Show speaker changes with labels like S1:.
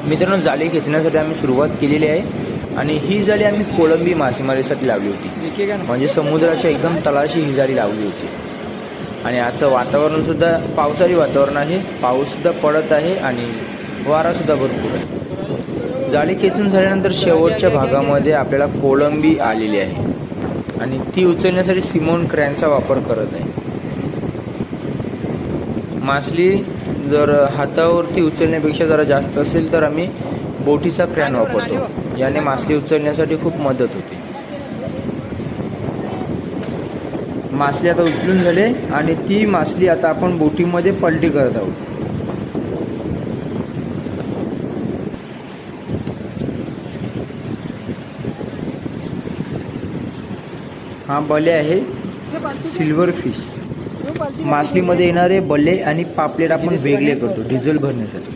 S1: मित्रांनो, जाळी खेचण्यासाठी आम्ही सुरुवात केलेली आहे आणि ही जाळी आम्ही कोळंबी मासेमारीसाठी लावली होती. म्हणजे समुद्राच्या एकदम तळाशी ही जाळी लावली होती. आणि आजचं वातावरणसुद्धा पावसाळी वातावरण आहे. पाऊससुद्धा पडत आहे आणि वारासुद्धा भरपूर आहे. जाळी खेचून झाल्यानंतर शेवटच्या भागामध्ये आपल्याला कोळंबी आलेली आहे आणि ती उचलण्यासाठी सिमोन क्रॅनचा वापर करत आहे. मासली जर हातावरती उचलण्यापेक्षा जरा जास्त असेल तर आम्ही बोटीचा क्रॅन वापरतो. याने मासली उचलण्यासाठी खूप मदत होते. मासली आता उचलून झाले आणि ती मासली आता आपण बोटीमध्ये पलटी करत आहोत. हा बले आहे, सिल्वर फिश. मासलीमध्ये येणारे बल्ले आणि पापलेट आपण वेगळे करतो डिझेल भरण्यासाठी.